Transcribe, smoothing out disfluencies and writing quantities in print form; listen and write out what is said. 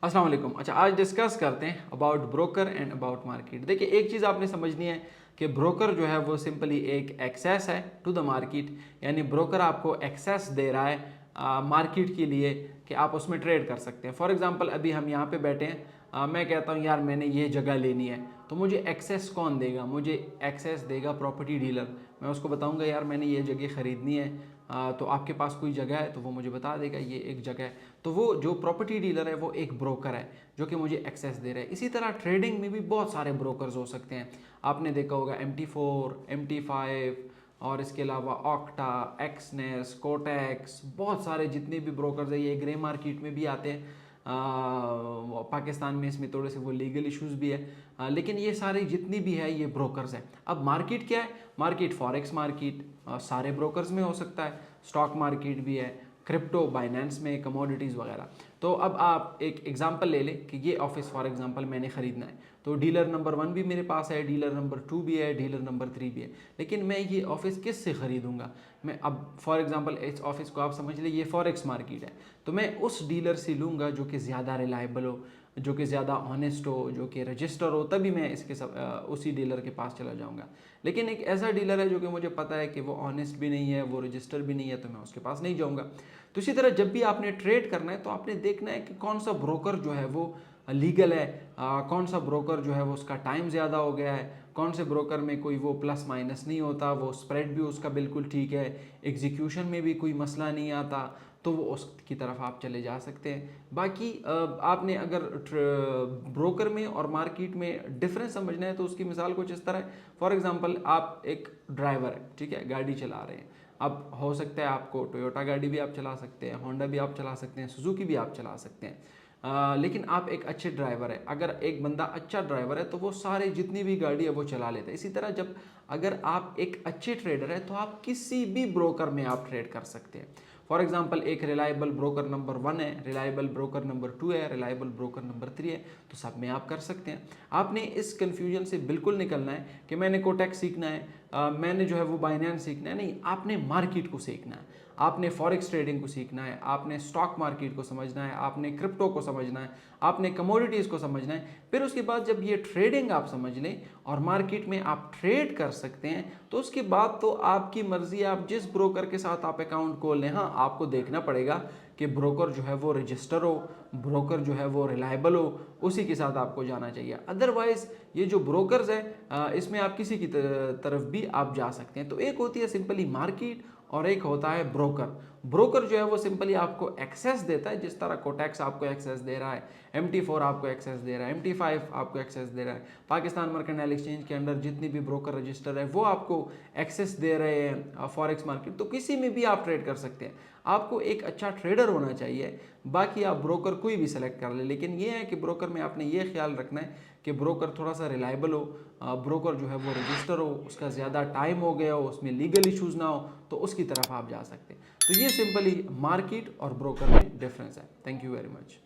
अस्सलाम वालेकुम। अच्छा, आज डिस्कस करते हैं about broker and about market. देखिए, एक चीज़ आपने समझनी है कि ब्रोकर जो है वो सिंपली एक एक्सेस है टू द मार्केट, यानी ब्रोकर आपको एक्सेस दे रहा है मार्केट के लिए कि आप उसमें ट्रेड कर सकते हैं। फॉर एग्जांपल अभी हम यहाँ पे बैठे हैं, मैं कहता हूँ यार मैंने ये जगह लेनी है, तो मुझे एक्सेस कौन देगा? मुझे एक्सेस देगा प्रॉपर्टी डीलर। मैं उसको बताऊँगा यार मैंने ये जगह ख़रीदनी है, तो आपके पास कोई जगह है? तो वो मुझे बता देगा ये एक जगह है। तो वो जो प्रॉपर्टी डीलर है वो एक ब्रोकर है जो कि मुझे एक्सेस दे रहा है। इसी तरह ट्रेडिंग में भी बहुत सारे ब्रोकर्स हो सकते हैं। आपने देखा होगा MT4, MT5 और इसके अलावा ऑक्टा, एक्सनेस, कोटेक्स, बहुत सारे जितने भी ब्रोकर्स है ये ग्रे मार्केट में भी आते हैं। पाकिस्तान में इसमें थोड़े से वो लीगल इश्यूज भी है, लेकिन ये सारे जितनी भी है ये ब्रोकर्स हैं। अब मार्केट क्या है? मार्केट फॉरेक्स मार्केट सारे ब्रोकर्स में हो सकता है, स्टॉक मार्केट भी है, क्रिप्टो बाइनेंस में, कमोडिटीज़ वगैरह। तो अब आप एक एग्जांपल ले लें कि ये ऑफिस फॉर एग्जांपल मैंने ख़रीदना है, तो डीलर नंबर 1 भी मेरे पास है, डीलर नंबर 2 भी है, डीलर नंबर 3 भी है। लेकिन मैं ये ऑफिस किस से ख़रीदूँगा? मैं अब फॉर एग्जांपल इस ऑफिस को आप समझ लें ये फॉरेक्स मार्केट है, तो मैं उस डीलर से लूँगा जो कि ज़्यादा रिलायबल हो, जो कि ज़्यादा ऑनेस्ट हो, जो कि रजिस्टर हो, तभी मैं इसके उसी डीलर के पास चला जाऊँगा। लेकिन एक ऐसा डीलर है जो कि मुझे पता है कि वो ऑनेस्ट भी नहीं है, वो रजिस्टर भी नहीं है, तो मैं उसके पास नहीं जाऊँगा। तो इसी तरह जब भी आपने ट्रेड करना है तो आपने देखना है कि कौन सा ब्रोकर जो है वो लीगल है, कौन सा ब्रोकर जो है वो उसका टाइम ज़्यादा हो गया है, कौन से ब्रोकर में कोई वो प्लस माइनस नहीं होता, वो स्प्रेड भी उसका बिल्कुल ठीक है, एग्जीक्यूशन में भी कोई मसला नहीं आता, तो वो उसकी तरफ आप चले जा सकते हैं। बाकी आपने अगर ब्रोकर में और मार्केट में डिफरेंस समझना है तो उसकी मिसाल कुछ इस तरह है। फॉर एग्जांपल आप एक ड्राइवर है, ठीक है, गाड़ी चला रहे हैं। अब हो सकता है आपको टोयोटा गाड़ी भी आप चला सकते हैं, होंडा भी आप चला सकते हैं, सुजुकी भी आप चला सकते हैं, लेकिन आप एक अच्छे ड्राइवर है। अगर एक बंदा अच्छा ड्राइवर है तो वो सारे जितनी भी गाड़ी है वो चला लेता है। इसी तरह जब अगर आप एक अच्छे ट्रेडर है तो आप किसी भी ब्रोकर में आप ट्रेड कर सकते हैं। फॉर एग्जांपल एक रिलायबल ब्रोकर नंबर 1 है, रिलायबल ब्रोकर नंबर 2 है, रिलायबल ब्रोकर नंबर 3 है, तो सब में आप कर सकते हैं। आपने इस कन्फ्यूजन से बिल्कुल निकलना है कि मैंने कोटेक्स सीखना है, मैंने जो है वो बाइनेंस सीखना है। नहीं, आपने मार्केट को सीखना है, आपने फॉरेक्स ट्रेडिंग को सीखना है, आपने स्टॉक मार्केट को समझना है, आपने क्रिप्टो को समझना है, आपने कमोडिटीज़ को समझना है। फिर उसके बाद जब ये ट्रेडिंग आप समझ लें और मार्केट में आप ट्रेड कर सकते हैं, तो उसके बाद तो आपकी मर्जी, आप जिस ब्रोकर के साथ आप अकाउंट खोल लें। हाँ, आपको देखना पड़ेगा कि ब्रोकर जो है वो रजिस्टर हो, ब्रोकर जो है वो रिलायबल हो, उसी के साथ आपको जाना चाहिए। अदरवाइज़ ये जो ब्रोकर्स है इसमें आप किसी की तरफ भी आप जा सकते हैं। तो एक होती है सिंपली मार्केट और एक होता है ब्रोकर। ब्रोकर जो है वो सिंपली आपको एक्सेस देता है, जिस तरह कोटेक्स आपको एक्सेस दे रहा है, MT4 आपको एक्सेस दे रहा है, MT5 आपको एक्सेस दे रहा है, पाकिस्तान मर्केंटाइल एक्सचेंज के अंडर जितनी भी ब्रोकर रजिस्टर है वो आपको एक्सेस दे रहे हैं फॉरेक्स मार्केट। तो किसी में भी आप ट्रेड कर सकते हैं। आपको एक अच्छा ट्रेडर होना चाहिए, बाकी आप ब्रोकर कोई भी सेलेक्ट कर ले। लेकिन ये है कि ब्रोकर में आपने ये ख्याल रखना है कि ब्रोकर थोड़ा सा रिलायबल हो, ब्रोकर जो है वो रजिस्टर हो, उसका ज़्यादा टाइम हो गया हो, उसमें लीगल इश्यूज़ ना हो, तो उसकी तरफ आप जा सकते हैं। तो ये सिंपली मार्केट और ब्रोकर में डिफरेंस है। Thank you very much.